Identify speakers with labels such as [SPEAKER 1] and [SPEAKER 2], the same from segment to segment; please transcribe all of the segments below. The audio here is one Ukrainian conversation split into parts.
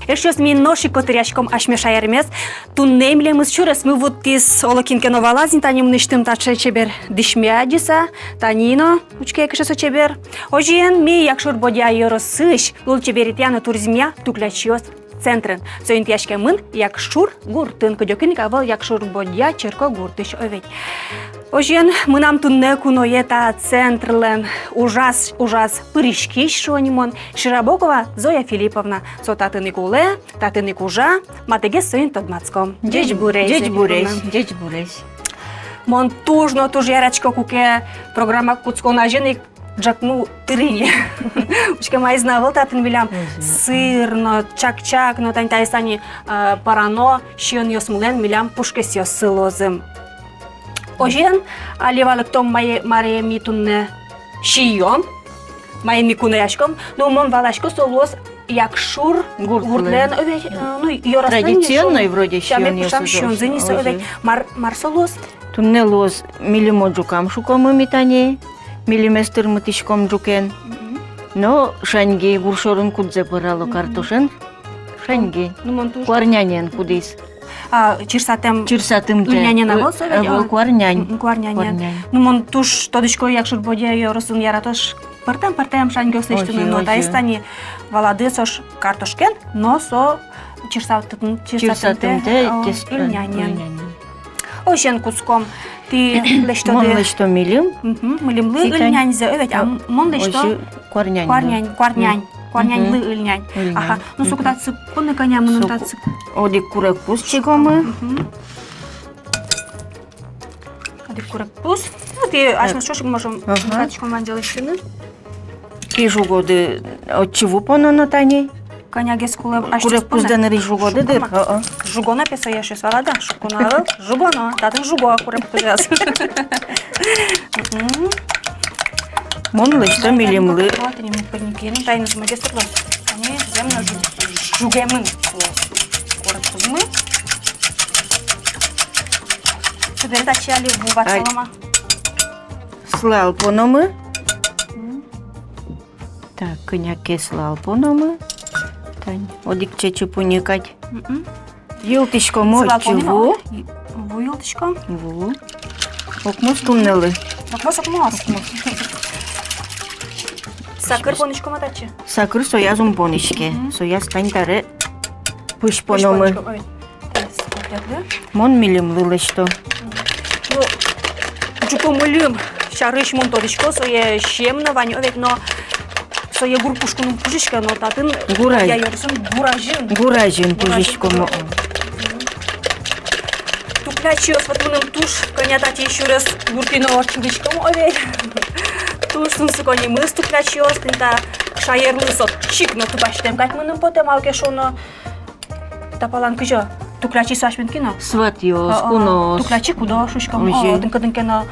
[SPEAKER 1] Сейчас ми ноши котырячком ашмешаермес. Туннемлемыз чурес мы вот из олокинкено валазин таним ныштым таче чебер дишмядиса танино учке кешесо чебер. Ожен ми якшур бодя йоросыш ул чеберитяно туризмя туклячиос центрын. Соинтяшке мын якшур гуртын кыдёкин кавал якшур бодя черко гуртыш овет. Ожен мынам тунне куноета центрлен ужас пыришкиш шонимон Широбокова Зоя Филипповна со татыны куле, татыны кужа, матеге соин тодмацком. Деч бурейс. Мон тужно туж ярачко куке программа куцкона женик джакну тырине. Учке майзнавыл татын билям сырно, чак-чак, но тань тайсани парано, шион йосмулен милям пушкес йосылозым. Ожен аливалык том маре митунне шием, май микуне яшком, но мон валашко солос якшур гуртлен, ну йорастан
[SPEAKER 2] традиционный вроде шион
[SPEAKER 1] йосылозым. Мар солос.
[SPEAKER 2] Тунне лоз милимо жукам шуком митане, милиместер мытишком жукен. Но шаньге гуршорын кудзе пырало картошен, шаньге, куарнянен кудис.
[SPEAKER 1] Чирсатым
[SPEAKER 2] ульнянен
[SPEAKER 1] аволса ведь?
[SPEAKER 2] Куарнянь.
[SPEAKER 1] Ну мон туш тодышко якшур боде йоросын яратыш пыртем шаньгёсы иштуны, но тайстани валады сош картошкен, но со чирсатымте ульнянен. Ошен куском ти лештоды.
[SPEAKER 2] Мон лешто милим.
[SPEAKER 1] Милим лы ульняньзе, evet, а мон лешто Куарнянь лы ульнянь. Ага, ну сукта цып, пыны коня мынын тацып.
[SPEAKER 2] Одик курек пус чигомы.
[SPEAKER 1] Одик курек пус. Ну ти ашмас шошик можем катышком вандел иштыны.
[SPEAKER 2] Ки жугоды от чего понано тани?
[SPEAKER 1] Коня гес куле ашмас
[SPEAKER 2] Курек пус денери жугоды дыр.
[SPEAKER 1] Жугона песа яшес валада, шукуна жугона, татын жуго курек пужас.
[SPEAKER 2] Мон лешто милим лы.
[SPEAKER 1] Вот они мне подникли. Тайны же магистр класс. Они земно жугемын. Курек пузмы. Теперь тачали в бацалама.
[SPEAKER 2] Слал пономы. Так, коняке слал пономы. Тань, одик чечу пуникать. Елтышко мочеву.
[SPEAKER 1] Ву елтышко.
[SPEAKER 2] Ву. Окмос туннелы.
[SPEAKER 1] Окмос. Сакыр понышко матачы.
[SPEAKER 2] Сакыр соязум понышке. Сояз таньтары пыш пономы. Мон милим лылышто.
[SPEAKER 1] Ну, чуко мулим. Шарыш мон тодышко, сое щемна ваню, но сое гурпушкуну пужишка, но татын я йорсын
[SPEAKER 2] Гуражин пужишко.
[SPEAKER 1] Туклячиос вот мыным туш, конятати еще раз гуртино чудышком овей. Туштун сукони мыс туклячиос, тинта шаерлы сот чикно тупаштем, как мыным потем алке шоно тапалан кыжо. Туклячи сашмен кино.
[SPEAKER 2] Сватиос, кунос.
[SPEAKER 1] Туклячи кудо шушком. Тынка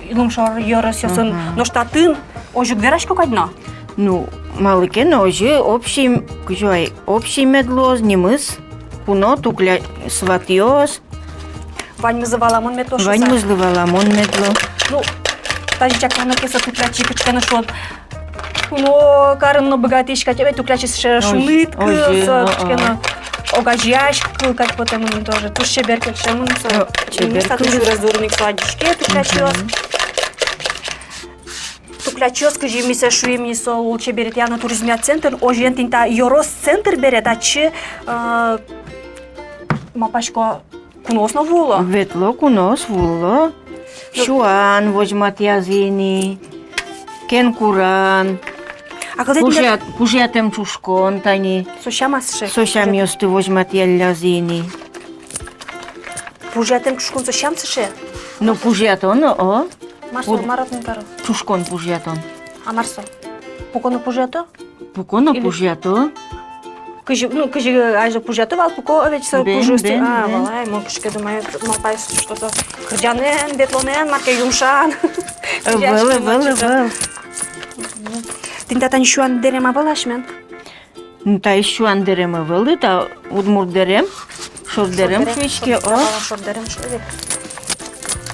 [SPEAKER 1] илымшор йорос ясын. Но штатын ожук верашко кадно.
[SPEAKER 2] Ну, малыкен ожи общий медлоз, немыс, куно тукля сватиос.
[SPEAKER 1] Вань мызывала мон метло шуса.
[SPEAKER 2] Вань мызывала мон метло.
[SPEAKER 1] Ну, тажи чакана кеса туклячи кычкана шот. Куно карынно богатышка тебе туклячи шулыт кычкана. Огажьяшка, как потом он тоже. Туш чеберкель шамун со. Чеберкель. Раздурник сладишке туклячиос. Туклячиос кыжи мисе шуем со ул чеберитяно туризмия центр. Ожен тинта йорос центр берет, ачы мапашко куносно вуло.
[SPEAKER 2] Ветло кунос вуло. Шуан возьмат язини. Кен куран. Пужятем чушкон тани. Сошам йосты возьмат ялязини.
[SPEAKER 1] Пужятем чушкон сошам сыше?
[SPEAKER 2] Ну пужятон, о.
[SPEAKER 1] Марсо, маратный каро.
[SPEAKER 2] Чушкон пужятон.
[SPEAKER 1] А марсо? Пуконо пужято?
[SPEAKER 2] Пуконо пужято.
[SPEAKER 1] Кыжи айжа пужято вал пуко овеч со пужусты. А, валай, мон кышке думаю, мапай что-то. Кырджанен, бетлонен, марке юмшан.
[SPEAKER 2] Выл.
[SPEAKER 1] Тинта тань шуан дерема балашмен.
[SPEAKER 2] Та шуан дерема вылы, та удмур дерем. Шор дерем швечке, о.
[SPEAKER 1] Шор дерем швечке.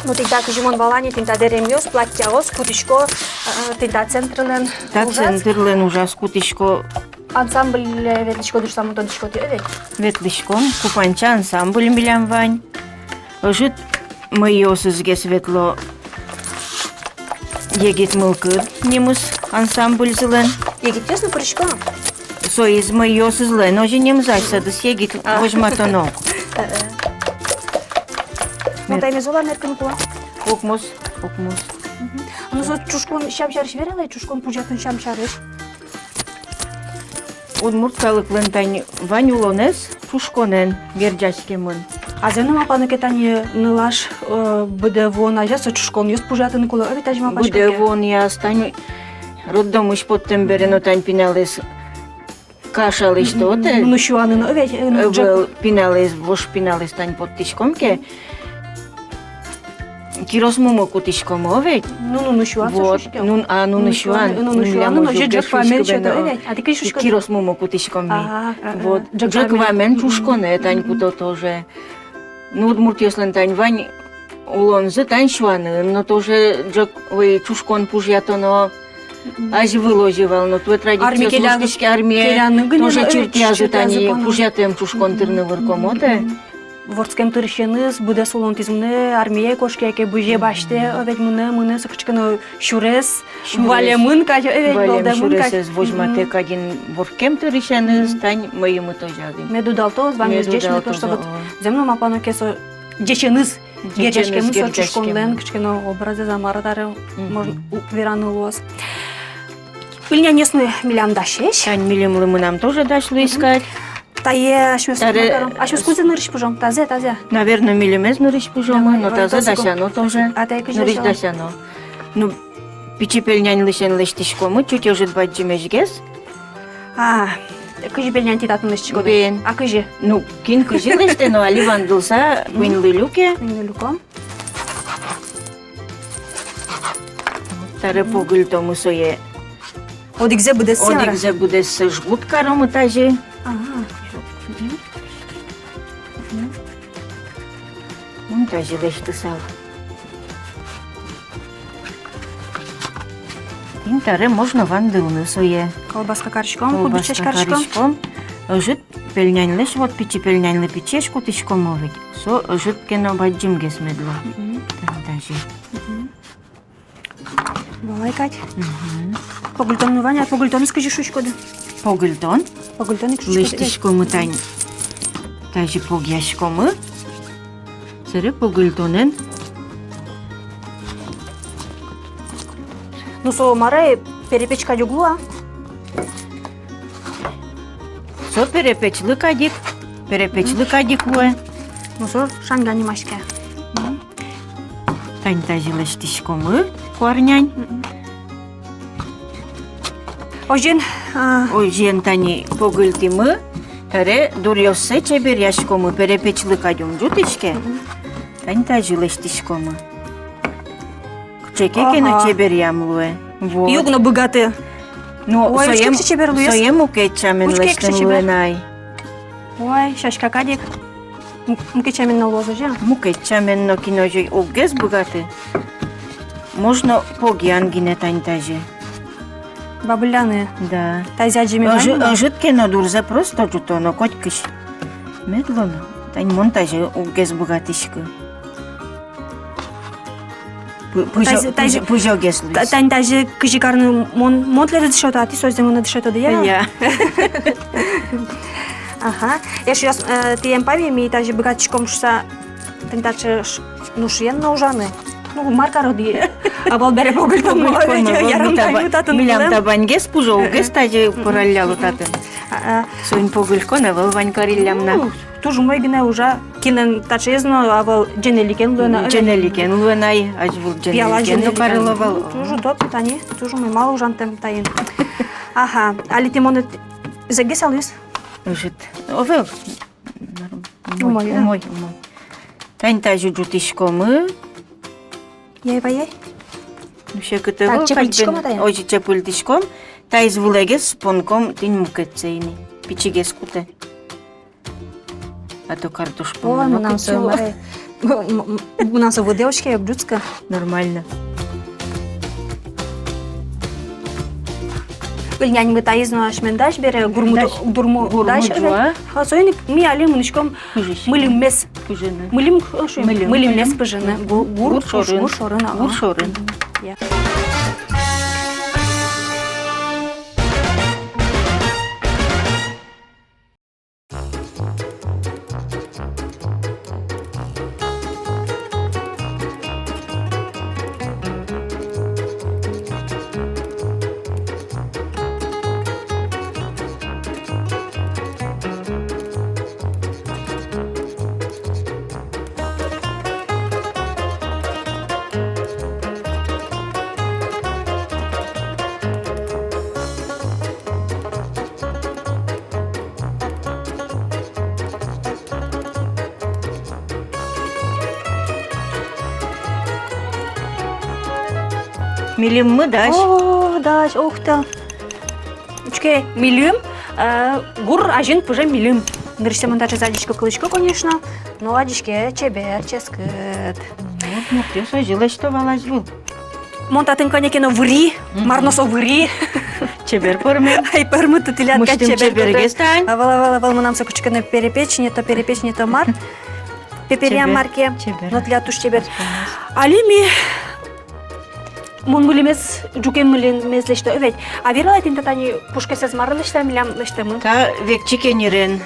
[SPEAKER 1] Ну тинта кыжимон балани, тинта дерем йос, платья ос, кутишко, тинта центрлен.
[SPEAKER 2] Та центрлен ужас кутишко
[SPEAKER 1] ансамбль ветличко душсам тодичко тёве.
[SPEAKER 2] Ветличком, купанча ансамбль милям вань. Ожит мое сызге светло егит мылкы немыс ансамбль зылен.
[SPEAKER 1] Егит тесно поричко.
[SPEAKER 2] Соиз мое сызлен, ожи немзай садыс егит вожматонок.
[SPEAKER 1] Ну тайме зола меркен кула.
[SPEAKER 2] Окмус.
[SPEAKER 1] Ну со чушкон шамшарыш берелай, чушкон пужатын шамшарыш.
[SPEAKER 2] Удмурткалыклын тань вань улонес чушконен верджачкемын.
[SPEAKER 1] Азену мапаны кетани нылаш буде вон ажаса чушкон ёс пужатын кула. Övi тажи мапашка.
[SPEAKER 2] Буде вон я стань роддом уж поттем берено тань пиналес кашалыш тоте.
[SPEAKER 1] Ну шуанын övi
[SPEAKER 2] Вел пиналес вош пиналес тань поттишкомке. Кирос мумо кутишком овет.
[SPEAKER 1] Ну шуан.
[SPEAKER 2] Вот. Ну шуан.
[SPEAKER 1] Ну шуан. Ну жек памет что-то övi. А ты киш шушка.
[SPEAKER 2] Кирос мумо кутишком. Вот.
[SPEAKER 1] Жек
[SPEAKER 2] Джек вамен чушконе тань куто тоже. Ну удмурт ёслен тань вань улонзы тань шуаны, но тоже джек вы чушкон пужьятоно аж выложивал, но твой традиция армия тоже чертязы тани пужьятым чушкон тырны выркомоте.
[SPEAKER 1] Ворскем тыршеныз буде солонтизмны армия кошкеке бuje баште övet мыны сыкчкыны шурес валемын каже övet
[SPEAKER 2] болдамын каже возьмате кадин воркем тыршеныз тань моему тоже один.
[SPEAKER 1] Медудалто с вами здесь то что вот земно мапано кесо деченыз гечешкемыз чушконлен кичкено образы замарадары можно веранулос. Пыльня несны милям дашеш.
[SPEAKER 2] Тань милемлы мы нам тоже дошло искать.
[SPEAKER 1] Тае ашмес кузе нырыш пужом, тазе.
[SPEAKER 2] Наверное, милимез нырыш пужом, но тазе дасяно тоже.
[SPEAKER 1] А тай
[SPEAKER 2] Нырыш дасяно. Ну, пичи пельнян лышен лыштишкомы, чуть уже дваджимежгес.
[SPEAKER 1] Кыжы пельнян титатын лыштишко.
[SPEAKER 2] Бен.
[SPEAKER 1] А кыжы?
[SPEAKER 2] Ну, кин кыжы лыште, но аливан дылса, вынлы люке. Таре погыл тому сое.
[SPEAKER 1] Одигзе буде сяра.
[SPEAKER 2] Одигзе буде с жгут каром этажи. Монтажи лешты сал. Интаре можно вандылны сое.
[SPEAKER 1] Колбаска карчком, кубичеш карчком.
[SPEAKER 2] Жит пельнянлеш, вот пичи пельнянлы пичешку тишком овить. Со жит кено баджим гесмедло. Монтажи.
[SPEAKER 1] Волай Кать. Погультон Ваня, погультон скажи шушкоды.
[SPEAKER 2] Погультон?
[SPEAKER 1] Погультон и
[SPEAKER 2] Лыштишкомы тань. Тажи погяшкомы. Сыры погультонен.
[SPEAKER 1] Ну со марай перепечка дюгуа.
[SPEAKER 2] Со перепечлы кадик. Перепечлы кадик уэ.
[SPEAKER 1] Ну со шангани машке.
[SPEAKER 2] Тань тажи лыштишкомы. Куарнянь. Ожен тани погультимы. Таре дурьёссе чебер яшкомы перепечлы кадюм жутишке. Тань тажи лыштишкомы. Кчеке кено чебер ямлуэ.
[SPEAKER 1] Югно богаты.
[SPEAKER 2] Ну, соем укечамен лыштын луэнай.
[SPEAKER 1] Ой, шашка кадик. Мукечамен на лозу же.
[SPEAKER 2] Мукечамен но киножой угез богаты. Можно погянгине тань тажи.
[SPEAKER 1] Бабуляны.
[SPEAKER 2] Да.
[SPEAKER 1] Тазяджими ванина.
[SPEAKER 2] Житке на дурзе просто жутоно котькиш. Медленно. Тань монтажи угез богатишку. Пужо геслуис.
[SPEAKER 1] Тань тажи кыжикарны монтлери дышота, а ты создемона дышота да я?
[SPEAKER 2] Я.
[SPEAKER 1] Ага. Я сейчас тием павеми и тажи богатичком шуса тань тачы нушиен на ужаны. Ну, марка роди. А балбере погультон
[SPEAKER 2] Милям табангес пужо угез тажи пораллялу татын. Соин погулькона вал ванькариллямна.
[SPEAKER 1] Тоже мой гне уже кинен тачезно, а вал дженеликен луэна.
[SPEAKER 2] Дженеликен луэнай, аж вул дженеликен нукарыловал.
[SPEAKER 1] Тоже доп питание, тоже мой мало ужантем таин. Ага, али ти монет зеге салюс?
[SPEAKER 2] Жит. Овел. Умой. Тань тажи жутишкомы.
[SPEAKER 1] Яй.
[SPEAKER 2] Ще кытывыл кальбен ожи чепылтишком. Тайз вулегес спонком тин мукетсейни. Пичигес куте. А то картош
[SPEAKER 1] Ой, у нас в девочке блюдска.
[SPEAKER 2] Нормально.
[SPEAKER 1] Ильнянь мы таизно ашмендаш бере дурму даш.
[SPEAKER 2] Гурмуджуа.
[SPEAKER 1] Хасойник ми али мунишком мылиммес.
[SPEAKER 2] Пыжыны.
[SPEAKER 1] Мылиммес пыжыны. Гур
[SPEAKER 2] шорын. Гур шорын.
[SPEAKER 1] Я.
[SPEAKER 2] Милим мы даш.
[SPEAKER 1] О, даш, ох та. Учке, милим. Гур ажин пуже милим. Нырыште монтажа задичко кылычко, конечно. Но адичке чебер, ческет.
[SPEAKER 2] Ну, ты сожила, что валась был.
[SPEAKER 1] Монтатын конекено ври, марносо ври.
[SPEAKER 2] Чебер пормен.
[SPEAKER 1] Ай, пермы тутилятка
[SPEAKER 2] Муштим чеберге стань.
[SPEAKER 1] Вала, мы нам сокучкено перепечь, не то мар. Пеперьям марке. Но для туш чебер. Алими. Мон мулимес, жукен мулимес леште. Evet. А вирала тинта тани пушкасыз мары леште, милям леште мын.
[SPEAKER 2] Та век чекенерен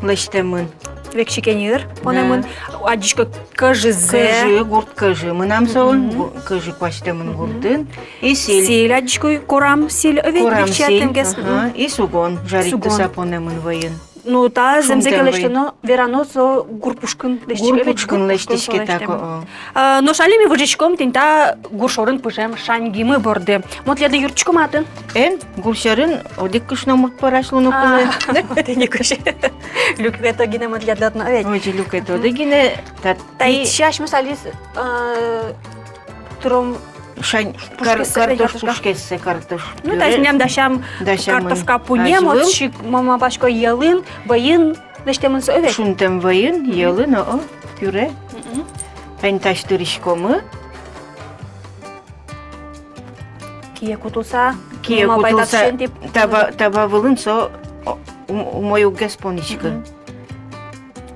[SPEAKER 2] лештемын.
[SPEAKER 1] Век чекенер. Онемын адишко кажызе.
[SPEAKER 2] Кажы, гурт кажы. Мы нам соон кажы паштемын гуртын. И силь.
[SPEAKER 1] Силь адишко корам силь. Evet.
[SPEAKER 2] Корам силь.
[SPEAKER 1] Чатенгес.
[SPEAKER 2] И сугон. Жарик сапонемын воен.
[SPEAKER 1] Ну та земзеке
[SPEAKER 2] Шумтен
[SPEAKER 1] леште, но верано со гурпушкын леште.
[SPEAKER 2] Гурпушкын лештишке тако.
[SPEAKER 1] Но шалими вожичком тинта гуршорын пыжем шангимы борды. Мотледы юрчком атын.
[SPEAKER 2] Эн гуршарын одик кышна мурт парашлуну кулы.
[SPEAKER 1] Это не куши. Люк это гине мотледы.
[SPEAKER 2] Ой, люк это одигине.
[SPEAKER 1] Тай шаш мысалис тром
[SPEAKER 2] Шань картош пушкессе картош.
[SPEAKER 1] ну та ням дашам картошка пунем отчик мама башко ялын байын лештемын со evet.
[SPEAKER 2] Шунтем воен ялын о пюре. Айн таштырышкомы.
[SPEAKER 1] Кие кутулса
[SPEAKER 2] таба вылын со мою геспоничка.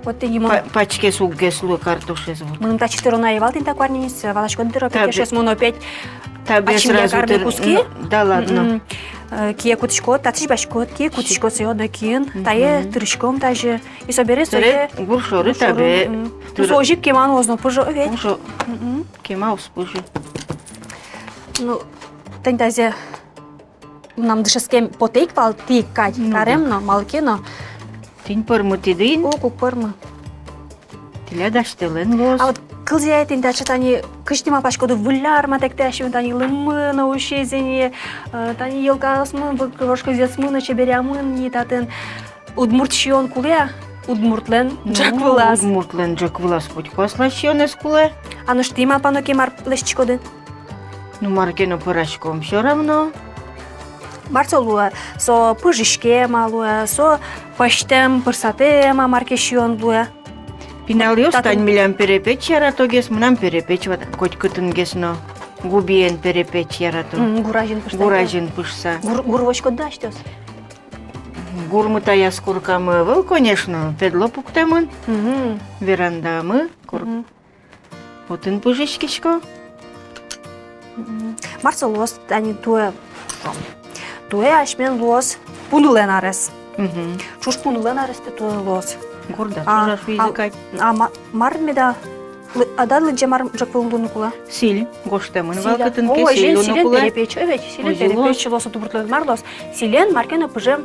[SPEAKER 1] Вот ты ему
[SPEAKER 2] Пачке сук геслу картошес вот.
[SPEAKER 1] мы та четверо евал тинта кварнис валашкон тыро сейчас моно опять
[SPEAKER 2] Табе сразу
[SPEAKER 1] куски.
[SPEAKER 2] Да ладно.
[SPEAKER 1] Кие кутышко татыш башко кие кутышко сёда киен тае тырышком таже и собере сое
[SPEAKER 2] Гуршоры табе.
[SPEAKER 1] Ну сожип кеман озно пожо evet.
[SPEAKER 2] Уже кема успужи.
[SPEAKER 1] Ну тентазе нам дышескем потейк пал ти кать каремно малкено
[SPEAKER 2] Тин пормутидин.
[SPEAKER 1] о купырмы.
[SPEAKER 2] Тиля даштелен лос.
[SPEAKER 1] А вот кылзия тентача тани кыштима пашкоду вулляр матекташим тани лымы на ушезене тани елкасмы крошкозесмы на чеберямын не татын удмуртчион куле удмуртлен джаквылас.
[SPEAKER 2] Удмуртлен джаквылас путь кослащёнес куле.
[SPEAKER 1] А ну штима паноке мар лещикоды.
[SPEAKER 2] Ну маркено порашком всё равно.
[SPEAKER 1] Марцолуа со пыжишке малуа со паштем пырсатема маркешион луа.
[SPEAKER 2] Пинал стань милям перепечь яратогес, мнам перепечь вот хоть кытынгес, но губиен перепечь ярату.
[SPEAKER 1] Гуражин пышса.
[SPEAKER 2] Гуражин пышса.
[SPEAKER 1] Гурвочко даштёс.
[SPEAKER 2] Гурмыта я с куркамы был, конечно, педло пуктемын. Верандамы. Вот ин пыжишкичко.
[SPEAKER 1] Марцолуос тани туэ. Туэ ашмен луос пунулен арес. Чуш пунулен арес те туэ луос.
[SPEAKER 2] Горда, сужаш физикать.
[SPEAKER 1] Мармеда адал джамар жаквылын кула.
[SPEAKER 2] Силь, гоштемын, валкытынке
[SPEAKER 1] Ой,
[SPEAKER 2] силь,
[SPEAKER 1] силен
[SPEAKER 2] кула.
[SPEAKER 1] перепечь, evet, силен перепечь лос отубуртлен марлос. Силен маркено пыжем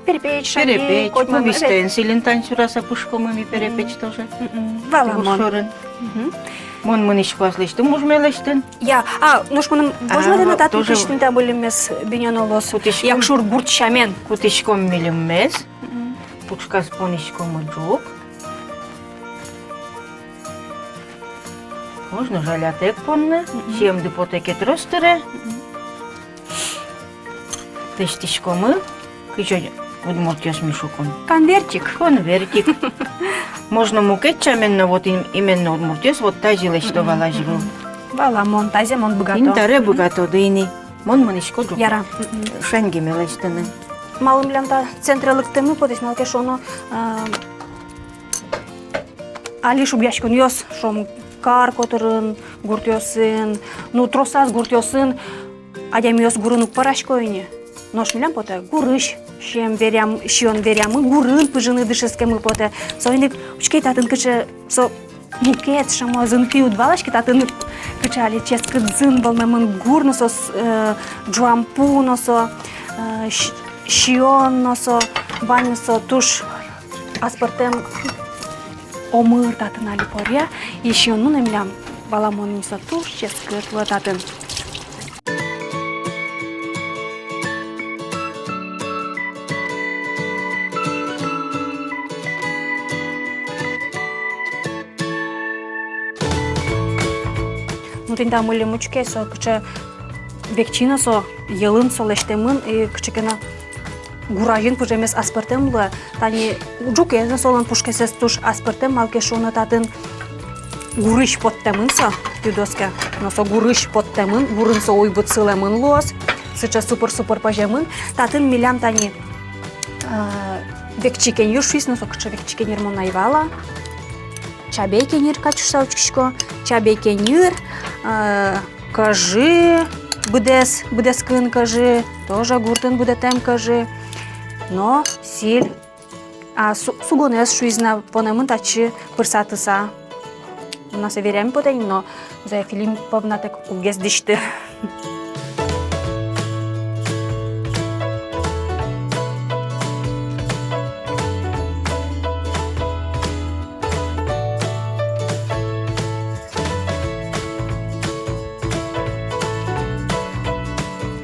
[SPEAKER 1] перепечь,
[SPEAKER 2] Перепечь, повистен, силен танцюраса пушкомыми перепечь тоже.
[SPEAKER 1] Валамон.
[SPEAKER 2] Гуршорын. Мон мыныш класслештин, мужмелештин.
[SPEAKER 1] Я, нуш мыным божмаден атат
[SPEAKER 2] тоже-
[SPEAKER 1] кыштын та бөлүмес бинено лос.
[SPEAKER 2] Кутишком.
[SPEAKER 1] Якшур бурчамен.
[SPEAKER 2] Кутишком милиммес. Пучка с понишком джук. Можно жалятек понне. Сем депотеке тростере. Тештишкомы. Кычо удмуртяс мишукон.
[SPEAKER 1] Конвертик.
[SPEAKER 2] Конвертик. Можно мукет чаменно вот именно удмуртяс вот тазиле что валаживал.
[SPEAKER 1] Валамон, таземон богато.
[SPEAKER 2] Интаре богато дыни. Мон манишко жук.
[SPEAKER 1] Яра.
[SPEAKER 2] Шанги мелештене.
[SPEAKER 1] Малым білем та централықтымы подеш, малке шоно али шубяшкон йос, шом кар котырын, гурт йосын, ну тросас гурт йосын, адям йос гурынук парашкойне. Нош милям поте гурыш, шем верям, шион верямы, гурын пыжыны дышескемы поте. Соиник учкей татын кычы, со мукет шамо зынки удвалашки татын кычы али ческы дзын балмемын гурно со джуампуно со шион со баню со туш аспартем омыр татын али поря, и шион ну милям баламон со туш ческы татын. Ну тинда мыли мучке со кычы векчина со йылын со лештемын и кычыкена гуражин пужемес аспартемлы тани жуке солон пушкесес туш аспартем малке шоно татын гурыш поттемын со юдоске но со гурыш поттемын гурын со уйбут сылемын лос сыча супер пажемын татын милям тани векчикен юшис но со кычы векчикен ермон найвала чабейкенир качушса учкишко чабейкенир кажи будес кын кажи тоже гуртын будетем кажи но силь сугонес шуизна понемын тачи пырсатыса у нас верями потень но за фильм повнатек угез дишти.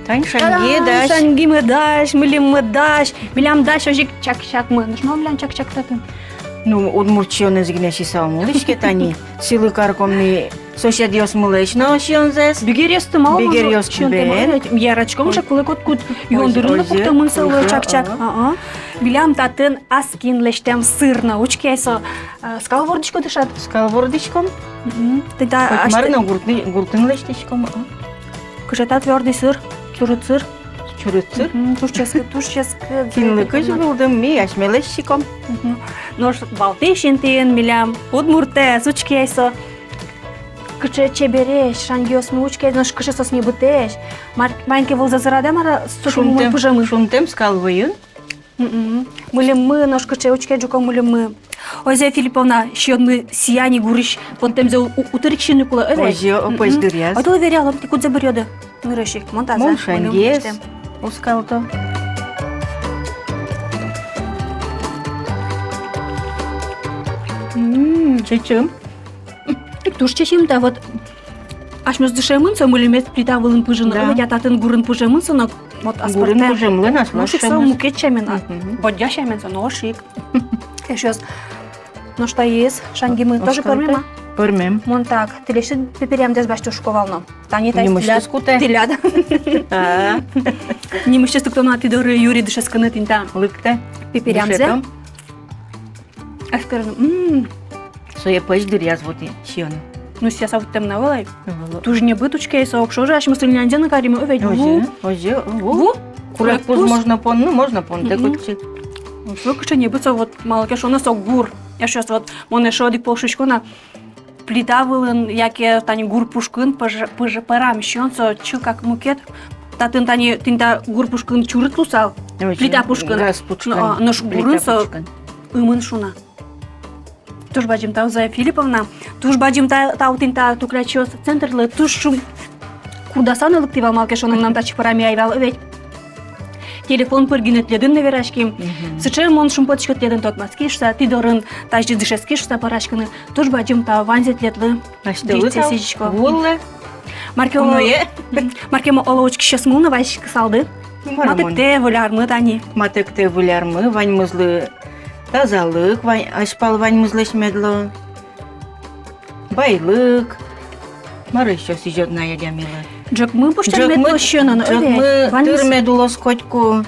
[SPEAKER 2] Тань шанги даш.
[SPEAKER 1] Шанги мы даш, мы даш, милям даш, ожик чак-чак мы. Ну что милям чак-чак татын?
[SPEAKER 2] Ну, удмурчион изгнеши самулишке тани. Силы каркомни сошадиос мулешно шионзес.
[SPEAKER 1] Бигересты мал.
[SPEAKER 2] Бигерес бен.
[SPEAKER 1] Ярачком же кулыкот кут. Йондырын куптамын сылы чак-чак. Милям татын аскин лештем сырна. Учкейсо скалвордичко дышат.
[SPEAKER 2] Скалвордичком?
[SPEAKER 1] Тогда
[SPEAKER 2] Марина гуртын лештичком.
[SPEAKER 1] Кышата твердый сыр. Чурыцыр.
[SPEAKER 2] Чурыцыр?
[SPEAKER 1] Тушческы.
[SPEAKER 2] Кинлыкыш булдым ми ашмелешчиком.
[SPEAKER 1] Нош балтешин тиен милям. Удмурте сучкейсо. Кычы чебереш, шангиос мучкей, нош кычы сос не бутеш. Майнке вол зазырада мара сучумы пыжымы.
[SPEAKER 2] Шунтем скалвыйын?
[SPEAKER 1] Мылем мы, нош кычы учкей жуком мылем мы. Озя Филипповна, щион мы сияни гурыш, понтемзе утырикшины кула övey.
[SPEAKER 2] Озя опоздыряз.
[SPEAKER 1] Ото верял, ти кудзе бырёды. Мырышик, монтаза.
[SPEAKER 2] Мон шангес, ускалто. Чечым?
[SPEAKER 1] Туш чечим-то вот ашмёс дышемынса мылемет плита вылын пыжын, övey татын гурын пыжемынса, но вот аспарте.
[SPEAKER 2] Гурын пыжымлын
[SPEAKER 1] Ношик сау
[SPEAKER 2] аслашемыз.
[SPEAKER 1] мукет чемен, бодя чеменса, ношик. Ещёс. Ну что есть, шанги мы тоже пырмема?
[SPEAKER 2] Пырмем.
[SPEAKER 1] Мон так, тилешти пеперям дез баш тушковално. Тани тай
[SPEAKER 2] Немышчес куте.
[SPEAKER 1] тиляд. Немышчес туктона тидоры юри дышесканы тинта.
[SPEAKER 2] Лыкте.
[SPEAKER 1] Пеперямзе. Аскарны.
[SPEAKER 2] Соя поздыряз вот и щион.
[SPEAKER 1] Ну сейчас вот темна вылай. Туж не бытучке соок шоже, аш мыслынянден на кариме övey.
[SPEAKER 2] Озе.
[SPEAKER 1] Ву.
[SPEAKER 2] Курак пуз можно пон, ну можно пон, так вот чит.
[SPEAKER 1] Слыкача не быца вот малке шона сок гур. Я сейчас вот моне шодик полшишкона. Плита вылын, яке тани гур пушкын, парам щенцо, чу как мукет. Татын тани тинта гур пушкын чурыт лусал. Плита пушкын.
[SPEAKER 2] Газ пушкын.
[SPEAKER 1] Нож гурын со ымын шуна. Туж баджим тау Зоя Филипповна, туж баджим тау тинта туклячос центрлы, туж шум курдасан ылыктывал малке шоным нам тачи парами айвал övey. Телефон пыргинетледин неверашки. Сычер мон шумпотчкотледин тотмаскишса, тидорын тажди дышескишса парашканы. Туж баджим тау ванзетлетлы.
[SPEAKER 2] Сечичко. Вуллы.
[SPEAKER 1] Маркема оловочки щас мулны вайшки салды. Матыкте вылярмы тани.
[SPEAKER 2] Матыкте вылярмы, ваньмызлы тазалык, ашпал ваньмызлышмедлы. Байлык. Мары щас ижет на ядямилы.
[SPEAKER 1] Джок мы пуштем метло щенон,
[SPEAKER 2] мы тырмедулос котку.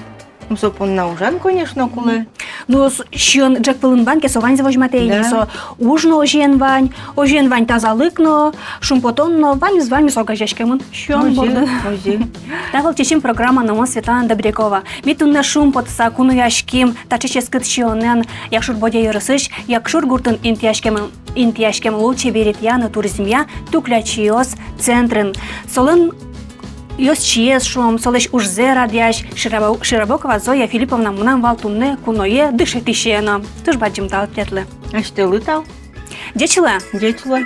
[SPEAKER 2] Сопунна ужан, конечно, куле.
[SPEAKER 1] Ну, шон джек пылын банке совань завожматейни,
[SPEAKER 2] Да.
[SPEAKER 1] со ужно ожен вань тазалыкно, шумпотонно, вань звань согажешкемын. Шон борды.
[SPEAKER 2] Озе.
[SPEAKER 1] Тавыл чечим программа номон Светлана Добрякова. Ми тунна шум потса куну яшким, тачече скытшионен, якшур бодя йорысыш, якшур гуртын интияшкем лучше верит яна туризмя, туклячиос центрын. Солын Йос чиес шум, солеш ужзе радяш, Широбокова Зоя Филипповна мунан валтунне куное дышетишена. Туж баджим тал тетле.
[SPEAKER 2] А что лытал?
[SPEAKER 1] Дечила?
[SPEAKER 2] Дечла.